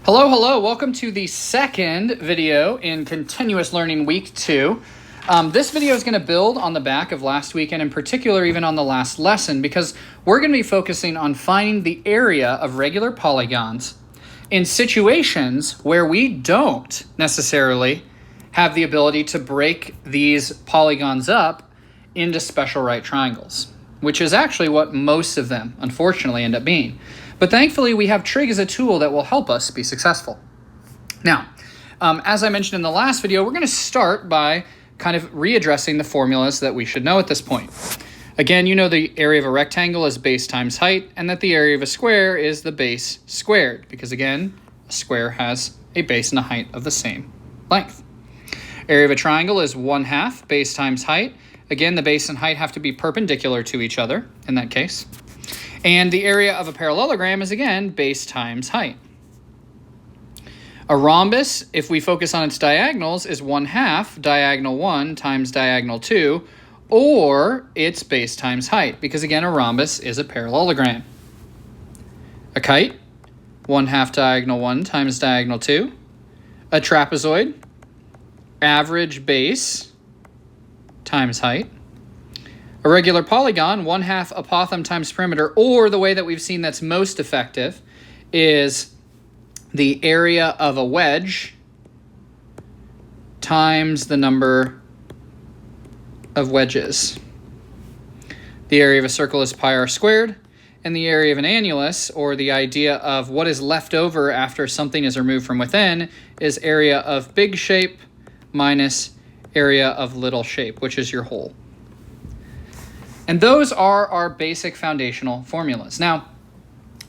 Hello, hello. Welcome to the second video in Continuous Learning Week 2. This video is going to build on the back of last week and in particular even on the last lesson because we're going to be focusing on finding the area of regular polygons in situations where we don't necessarily have the ability to break these polygons up into special right triangles, which is actually what most of them unfortunately end up being. But thankfully, we have Trig as a tool that will help us be successful. Now, as I mentioned in the last video, we're going to start by kind of readdressing the formulas that we should know at this point. Again, you know the area of a rectangle is base times height, and that the area of a square is the base squared, because again, a square has a base and a height of the same length. Area of a triangle is 1/2 base times height. Again, the base and height have to be perpendicular to each other in that case. And the area of a parallelogram is, again, base times height. A rhombus, if we focus on its diagonals, is 1/2 diagonal 1 times diagonal 2, or its base times height, because, again, a rhombus is a parallelogram. A kite, 1/2 diagonal 1 times diagonal 2. A trapezoid, average base times height. A regular polygon, 1/2 apothem times perimeter, or the way that we've seen that's most effective is the area of a wedge times the number of wedges. The area of a circle is pi r squared, and the area of an annulus, or the idea of what is left over after something is removed from within, is area of big shape minus area of little shape, which is your whole. And those are our basic foundational formulas. Now,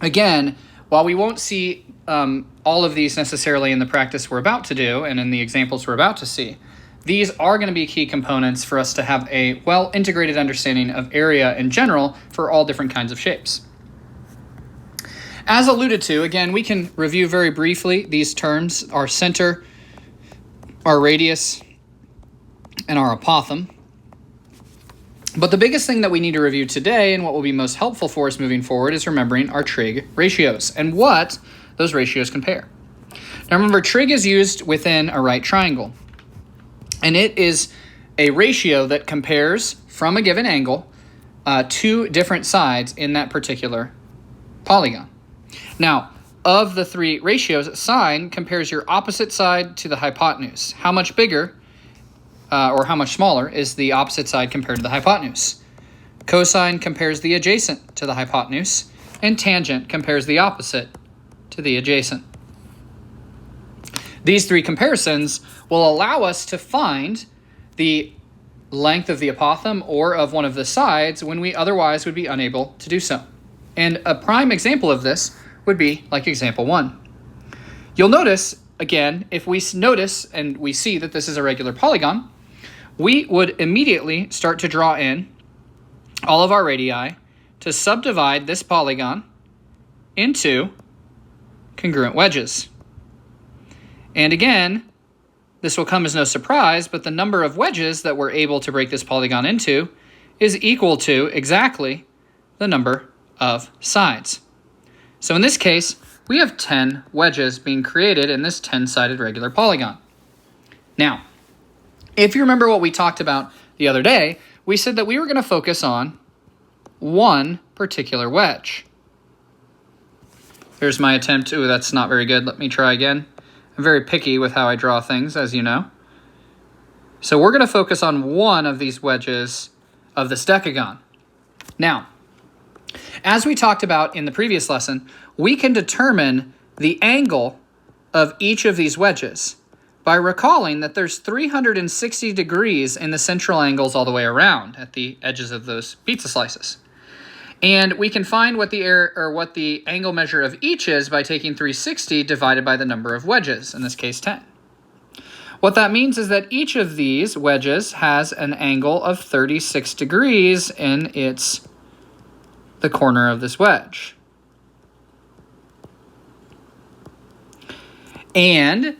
again, while we won't see all of these necessarily in the practice we're about to do and in the examples we're about to see, these are going to be key components for us to have a well-integrated understanding of area in general for all different kinds of shapes. As alluded to, again, we can review very briefly these terms: our center, our radius, and our apothem. But the biggest thing that we need to review today, and what will be most helpful for us moving forward, is remembering our trig ratios and what those ratios compare. Now remember, trig is used within a right triangle, and it is a ratio that compares from a given angle two different sides in that particular polygon. Now, of the three ratios, sine compares your opposite side to the hypotenuse. How much bigger or how much smaller is the opposite side compared to the hypotenuse? Cosine compares the adjacent to the hypotenuse, and tangent compares the opposite to the adjacent. These three comparisons will allow us to find the length of the apothem or of one of the sides when we otherwise would be unable to do so. And a prime example of this would be like example 1. You'll notice, again, if we notice and we see that this is a regular polygon, we would immediately start to draw in all of our radii to subdivide this polygon into congruent wedges. And again, this will come as no surprise, but the number of wedges that we're able to break this polygon into is equal to exactly the number of sides. So in this case, we have 10 wedges being created in this 10-sided regular polygon. Now, if you remember what we talked about the other day, we said that we were going to focus on one particular wedge. Here's my attempt. Ooh, that's not very good. Let me try again. I'm very picky with how I draw things, as you know. So we're going to focus on one of these wedges of this decagon. Now, as we talked about in the previous lesson, we can determine the angle of each of these wedges by recalling that there's 360 degrees in the central angles all the way around at the edges of those pizza slices. And we can find what the angle measure of each is by taking 360 divided by the number of wedges, in this case 10. What that means is that each of these wedges has an angle of 36 degrees in the corner of this wedge. And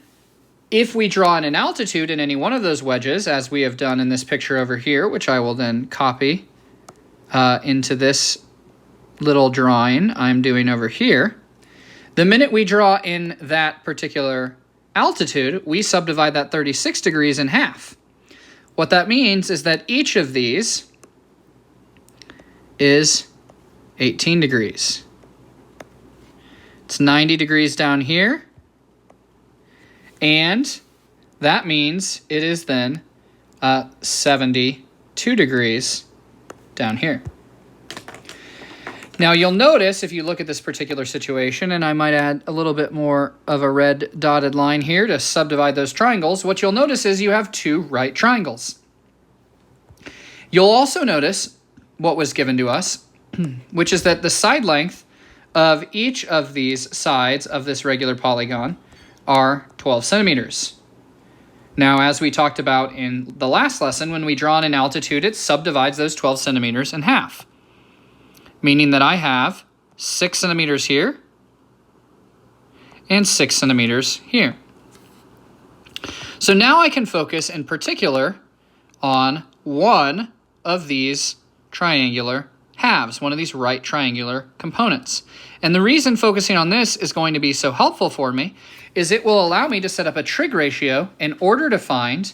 if we draw in an altitude in any one of those wedges, as we have done in this picture over here, which I will then copy into this little drawing I'm doing over here, The minute we draw in that particular altitude, we subdivide that 36 degrees in half. What that means is that each of these is 18 degrees. It's 90 degrees down here, and that means it is then 72 degrees down here. Now you'll notice if you look at this particular situation, and I might add a little bit more of a red dotted line here to subdivide those triangles, what you'll notice is you have two right triangles. You'll also notice what was given to us, which is that the side length of each of these sides of this regular polygon are 12 centimeters. Now, as we talked about in the last lesson, when we draw in an altitude, it subdivides those 12 centimeters in half, meaning that I have 6 centimeters here and 6 centimeters here. So now I can focus in particular on one of these triangular halves, one of these right triangular components. And the reason focusing on this is going to be so helpful for me is it will allow me to set up a trig ratio in order to find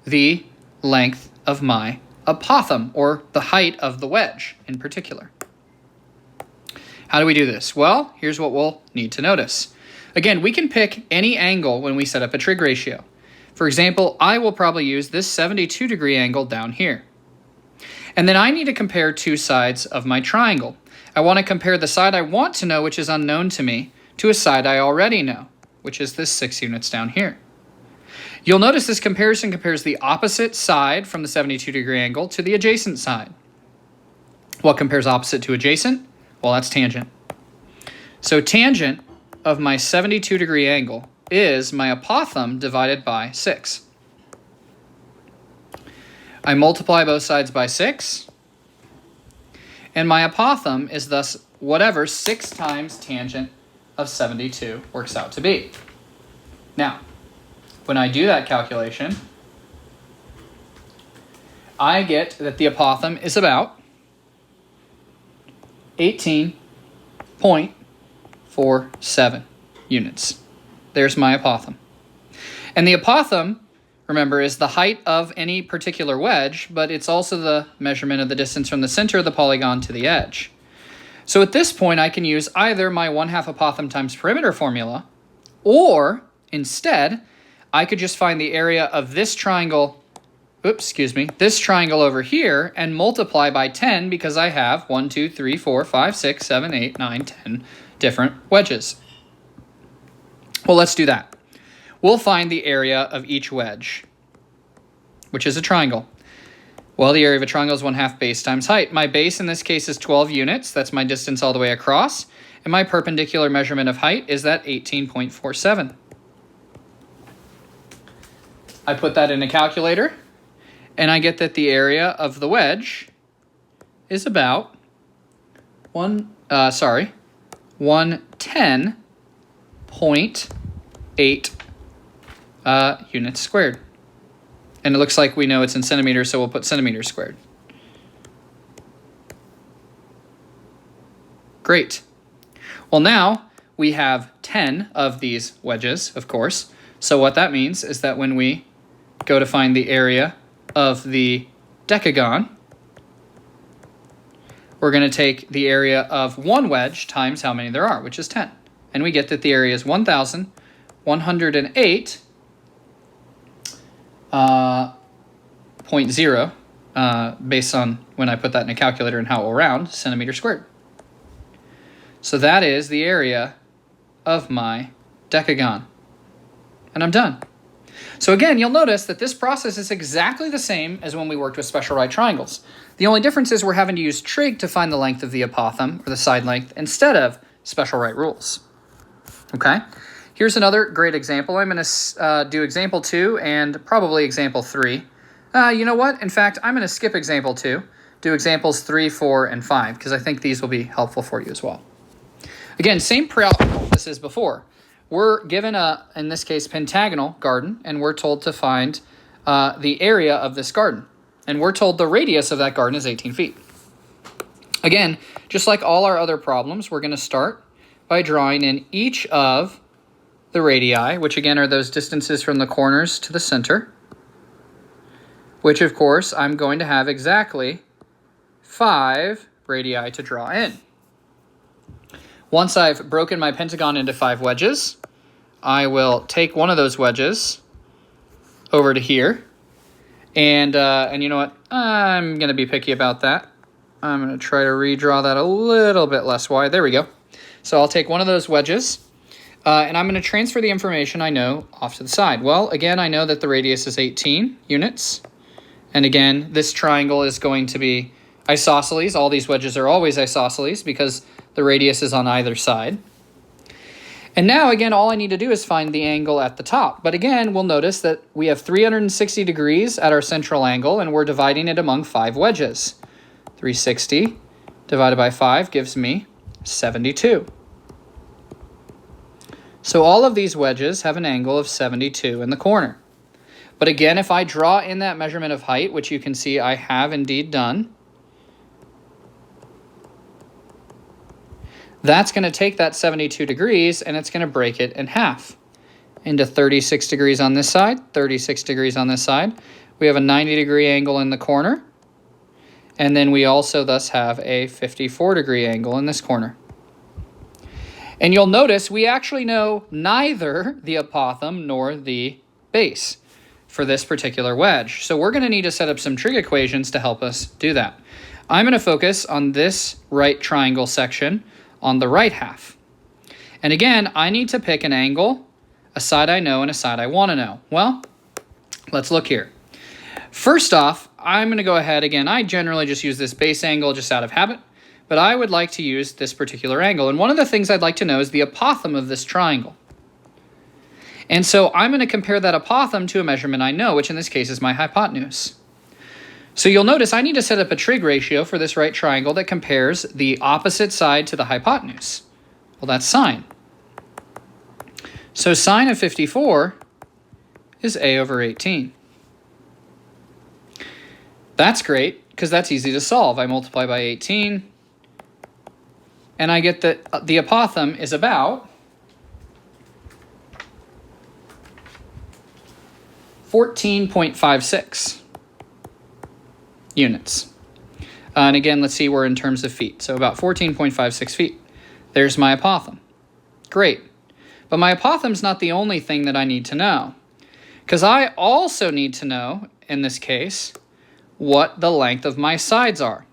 the length of my apothem, or the height of the wedge in particular. How do we do this? Well, here's what we'll need to notice. Again, we can pick any angle when we set up a trig ratio. For example, I will probably use this 72 degree angle down here. And then I need to compare two sides of my triangle. I want to compare the side I want to know, which is unknown to me, to a side I already know, which is this 6 units down here. You'll notice this comparison compares the opposite side from the 72 degree angle to the adjacent side. What compares opposite to adjacent? Well, that's tangent. So tangent of my 72 degree angle is my apothem divided by 6. I multiply both sides by 6, and my apothem is thus whatever 6 times tangent of 72 works out to be. Now, when I do that calculation, I get that the apothem is about 18.47 units. There's my apothem. And the apothem, remember, is the height of any particular wedge, but it's also the measurement of the distance from the center of the polygon to the edge. So at this point, I can use either my 1/2 apothem times perimeter formula, or instead, I could just find the area of this triangle, this triangle over here, and multiply by 10 because I have 1, 2, 3, 4, 5, 6, 7, 8, 9, 10 different wedges. Well, let's do that. We'll find the area of each wedge, which is a triangle. Well, the area of a triangle is 1/2 base times height. My base in this case is 12 units. That's my distance all the way across. And my perpendicular measurement of height is that 18.47. I put that in a calculator, and I get that the area of the wedge is about 110.8 units squared. And it looks like we know it's in centimeters, so we'll put centimeters squared. Great. Well, now we have 10 of these wedges, of course. So what that means is that when we go to find the area of the decagon, we're going to take the area of one wedge times how many there are, which is 10. And we get that the area is 1,108 0.0 based on when I put that in a calculator and how it will round, centimeters squared. So that is the area of my decagon. And I'm done. So again, you'll notice that this process is exactly the same as when we worked with special right triangles. The only difference is we're having to use trig to find the length of the apothem, or the side length, instead of special right rules. Okay? Here's another great example. I'm going to do example 2 and probably example 3. You know what? In fact, I'm going to skip example 2, do examples 3, 4, and 5, because I think these will be helpful for you as well. Again, same process as before. We're given in this case, pentagonal garden, and we're told to find the area of this garden. And we're told the radius of that garden is 18 feet. Again, just like all our other problems, we're going to start by drawing in each of the radii, which again are those distances from the corners to the center, which of course I'm going to have exactly 5 radii to draw in. Once I've broken my pentagon into 5 wedges, I will take one of those wedges over to here, and you know what? I'm going to be picky about that. I'm going to try to redraw that a little bit less wide. There we go. So I'll take one of those wedges, and I'm going to transfer the information I know off to the side. Well, again, I know that the radius is 18 units. And again, this triangle is going to be isosceles. All these wedges are always isosceles because the radius is on either side. And now, again, all I need to do is find the angle at the top. But again, we'll notice that we have 360 degrees at our central angle, and we're dividing it among 5 wedges. 360 divided by 5 gives me 72. So all of these wedges have an angle of 72 in the corner. But again, if I draw in that measurement of height, which you can see I have indeed done, that's going to take that 72 degrees and it's going to break it in half into 36 degrees on this side, 36 degrees on this side. We have a 90-degree angle in the corner, and then we also thus have a 54-degree angle in this corner. And you'll notice we actually know neither the apothem nor the base for this particular wedge. So we're going to need to set up some trig equations to help us do that. I'm going to focus on this right triangle section on the right half. And again, I need to pick an angle, a side I know, and a side I want to know. Well, let's look here. First off, I'm going to go ahead again. I generally just use this base angle just out of habit, but I would like to use this particular angle. And one of the things I'd like to know is the apothem of this triangle. And so I'm going to compare that apothem to a measurement I know, which in this case is my hypotenuse. So you'll notice I need to set up a trig ratio for this right triangle that compares the opposite side to the hypotenuse. Well, that's sine. So sine of 54 is a over 18. That's great, because that's easy to solve. I multiply by 18, and I get that the apothem is about 14.56 units. And again, let's see, we're in terms of feet. So about 14.56 feet. There's my apothem. Great. But my apothem's not the only thing that I need to know, because I also need to know, in this case, what the length of my sides are.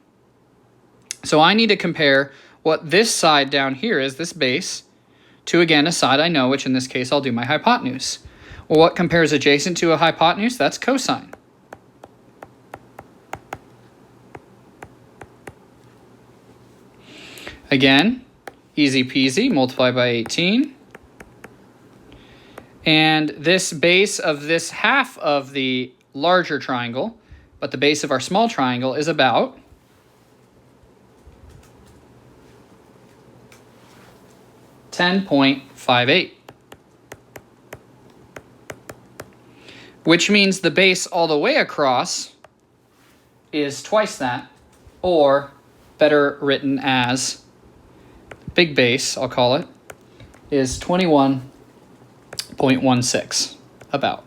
So I need to compare what this side down here is, this base, to, again, a side I know, which in this case I'll do my hypotenuse. Well, what compares adjacent to a hypotenuse? That's cosine. Again, easy peasy, multiply by 18. And this base of this half of the larger triangle, but the base of our small triangle, is about 10.58. Which means the base all the way across is twice that, or better written as big base, I'll call it, is 21.16, about.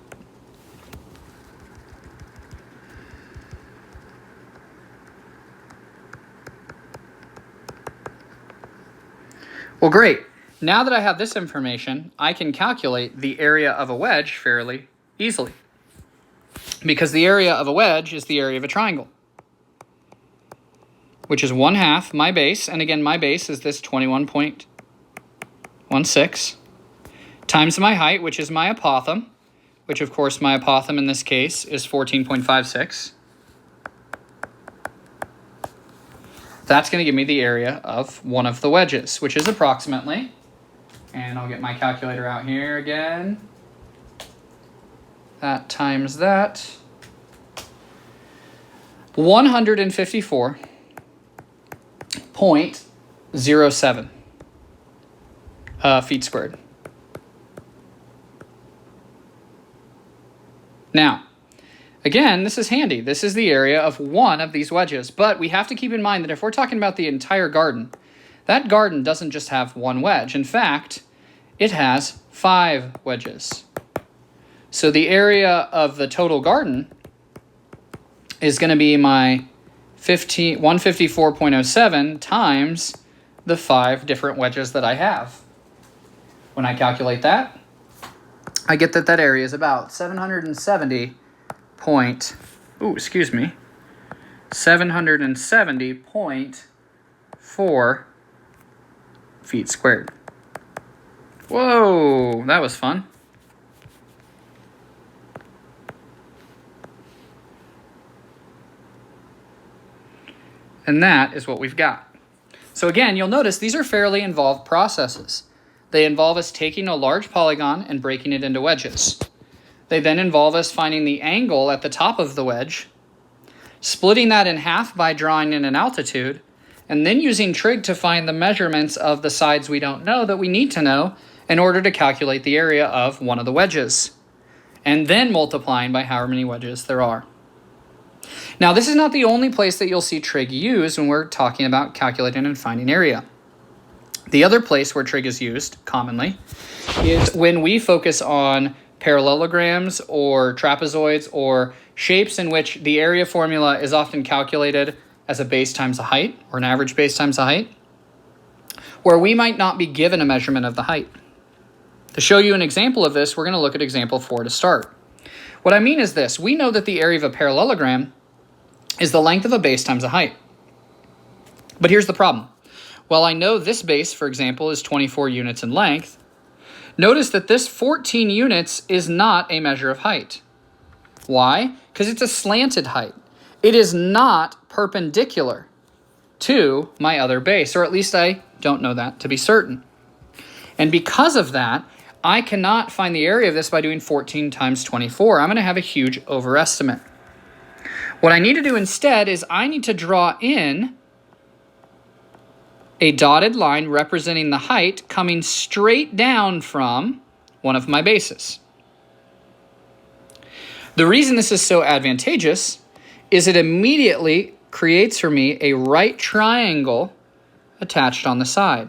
Well, great. Now that I have this information, I can calculate the area of a wedge fairly easily, because the area of a wedge is the area of a triangle, which is 1/2 my base, and again, my base is this 21.16, times my height, which is my apothem, which of course my apothem in this case is 14.56. That's going to give me the area of one of the wedges, which is approximately, and I'll get my calculator out here again, that times that, 154.07 feet squared. Now, again, this is handy. This is the area of one of these wedges, but we have to keep in mind that if we're talking about the entire garden, that garden doesn't just have one wedge. In fact, it has 5 wedges. So the area of the total garden is going to be my 154.07 times the 5 different wedges that I have. When I calculate that, I get that area is about 770.4 feet squared. Whoa, that was fun. And that is what we've got. So again, you'll notice these are fairly involved processes. They involve us taking a large polygon and breaking it into wedges. They then involve us finding the angle at the top of the wedge, splitting that in half by drawing in an altitude, and then using trig to find the measurements of the sides we don't know that we need to know in order to calculate the area of one of the wedges, and then multiplying by however many wedges there are. Now, this is not the only place that you'll see trig used when we're talking about calculating and finding area. The other place where trig is used commonly is when we focus on parallelograms or trapezoids or shapes in which the area formula is often calculated as a base times a height or an average base times a height, where we might not be given a measurement of the height. To show you an example of this, we're going to look at example 4 to start. What I mean is this: we know that the area of a parallelogram is the length of a base times a height. But here's the problem. Well, I know this base, for example, is 24 units in length. Notice that this 14 units is not a measure of height. Why? Because it's a slanted height. It is not perpendicular to my other base, or at least I don't know that to be certain. And because of that, I cannot find the area of this by doing 14 times 24. I'm going to have a huge overestimate. What I need to do instead is I need to draw in a dotted line representing the height coming straight down from one of my bases. The reason this is so advantageous is it immediately creates for me a right triangle attached on the side.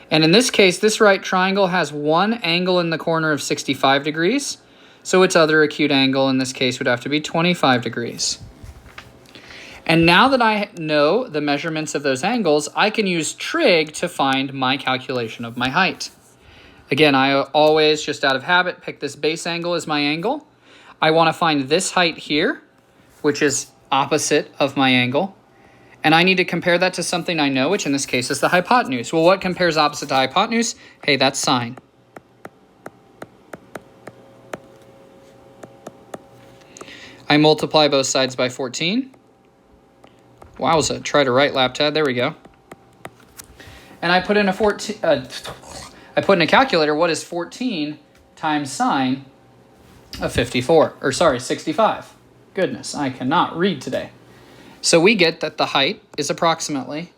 And in this case, this right triangle has one angle in the corner of 65 degrees, so its other acute angle in this case would have to be 25 degrees. And now that I know the measurements of those angles, I can use trig to find my calculation of my height. Again, I always, just out of habit, pick this base angle as my angle. I want to find this height here, which is opposite of my angle. And I need to compare that to something I know, which in this case is the hypotenuse. Well, what compares opposite to hypotenuse? Hey, that's sine. I multiply both sides by 14. Wowza, try to write laptop. There we go. And I put in a calculator, what is 14 times sine of 65? Goodness, I cannot read today. So we get that the height is approximately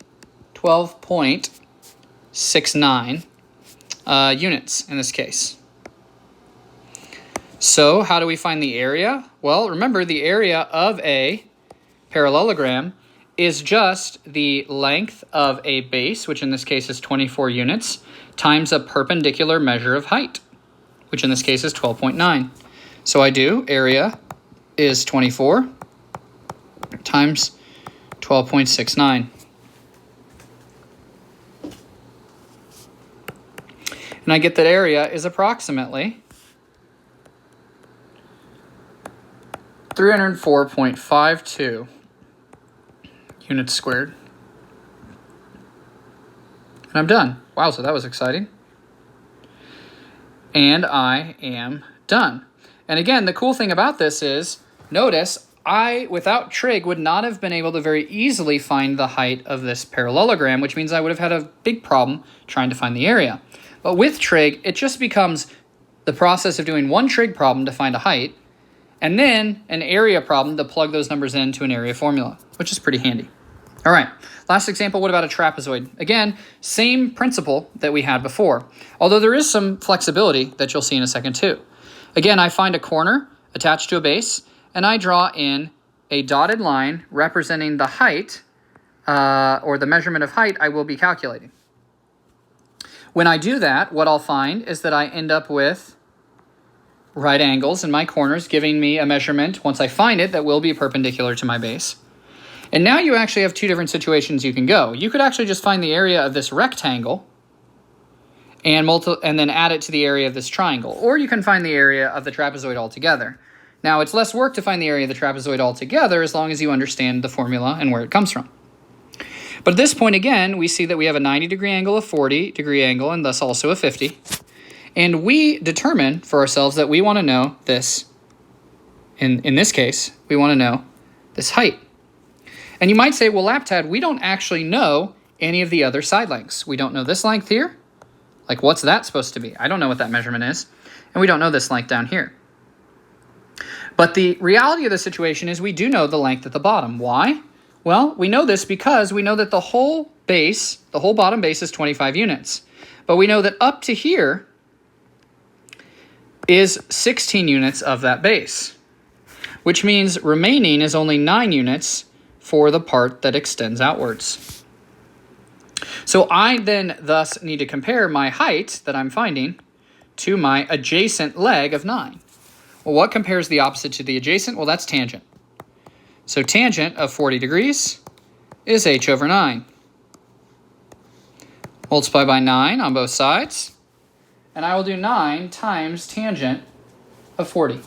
12.69 units in this case. So how do we find the area? Well, remember the area of a parallelogram is just the length of a base, which in this case is 24 units, times a perpendicular measure of height, which in this case is 12.9. So I do area is 24 times 12.69. And I get that area is approximately 304.52 units squared. And I'm done. Wow, so that was exciting. And I am done. And again, the cool thing about this is, notice, I, without trig, would not have been able to very easily find the height of this parallelogram, which means I would have had a big problem trying to find the area. But with trig, it just becomes the process of doing one trig problem to find a height, and then an area problem to plug those numbers into an area formula, which is pretty handy. All right, last example, what about a trapezoid? Again, same principle that we had before, although there is some flexibility that you'll see in a second too. Again, I find a corner attached to a base, and I draw in a dotted line representing the height or the measurement of height I will be calculating. When I do that, what I'll find is that I end up with right angles in my corners, giving me a measurement, once I find it, that will be perpendicular to my base. And now you actually have two different situations you can go. You could actually just find the area of this rectangle and then add it to the area of this triangle. Or you can find the area of the trapezoid altogether. Now, it's less work to find the area of the trapezoid altogether as long as you understand the formula and where it comes from. But at this point, again, we see that we have a 90-degree angle, a 40-degree angle, and thus also a 50. And we determine for ourselves that we want to know this. In this case, we want to know this height. And you might say, well, Laptad, we don't actually know any of the other side lengths. We don't know this length here. Like, what's that supposed to be? I don't know what that measurement is. And we don't know this length down here. But the reality of the situation is we do know the length at the bottom. Why? Well, we know this because we know that the whole bottom base is 25 units. But we know that up to here is 16 units of that base, which means remaining is only 9 units for the part that extends outwards. So I then thus need to compare my height that I'm finding to my adjacent leg of 9. Well, what compares the opposite to the adjacent? Well, that's tangent. So tangent of 40 degrees is h over 9. Multiply by 9 on both sides, and I will do 9 times tangent of 40.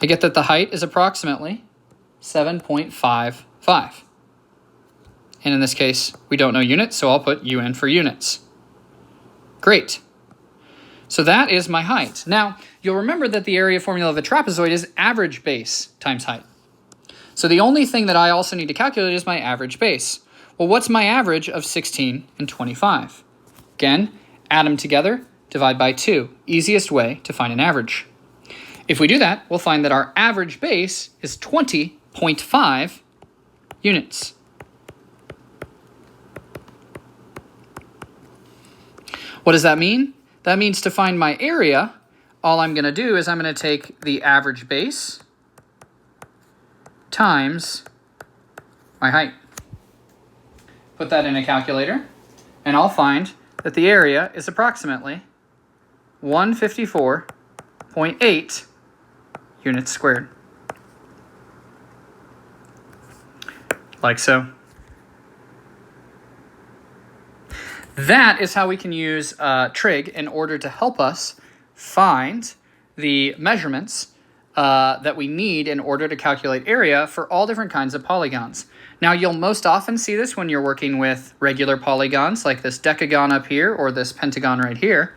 I get that the height is approximately 7.55. And in this case, we don't know units, so I'll put UN for units. Great. So that is my height. Now, you'll remember that the area formula of a trapezoid is average base times height. So the only thing that I also need to calculate is my average base. Well, what's my average of 16 and 25? Again, add them together, divide by 2. Easiest way to find an average. If we do that, we'll find that our average base is 20.5 units. What does that mean? That means to find my area, all I'm going to do is I'm going to take the average base times my height. Put that in a calculator, and I'll find that the area is approximately 154.8 units squared. Like so. That is how we can use Trig in order to help us find the measurements that we need in order to calculate area for all different kinds of polygons. Now, you'll most often see this when you're working with regular polygons, like this decagon up here or this pentagon right here.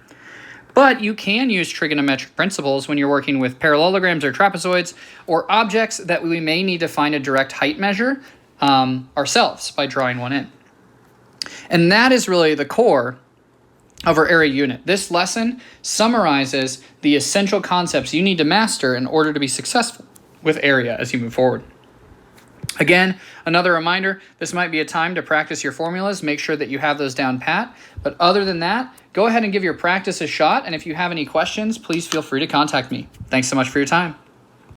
But you can use trigonometric principles when you're working with parallelograms or trapezoids or objects that we may need to find a direct height measure ourselves by drawing one in. And that is really the core of our area unit. This lesson summarizes the essential concepts you need to master in order to be successful with area as you move forward. Again, another reminder, this might be a time to practice your formulas. Make sure that you have those down pat. But other than that, go ahead and give your practice a shot. And if you have any questions, please feel free to contact me. Thanks so much for your time.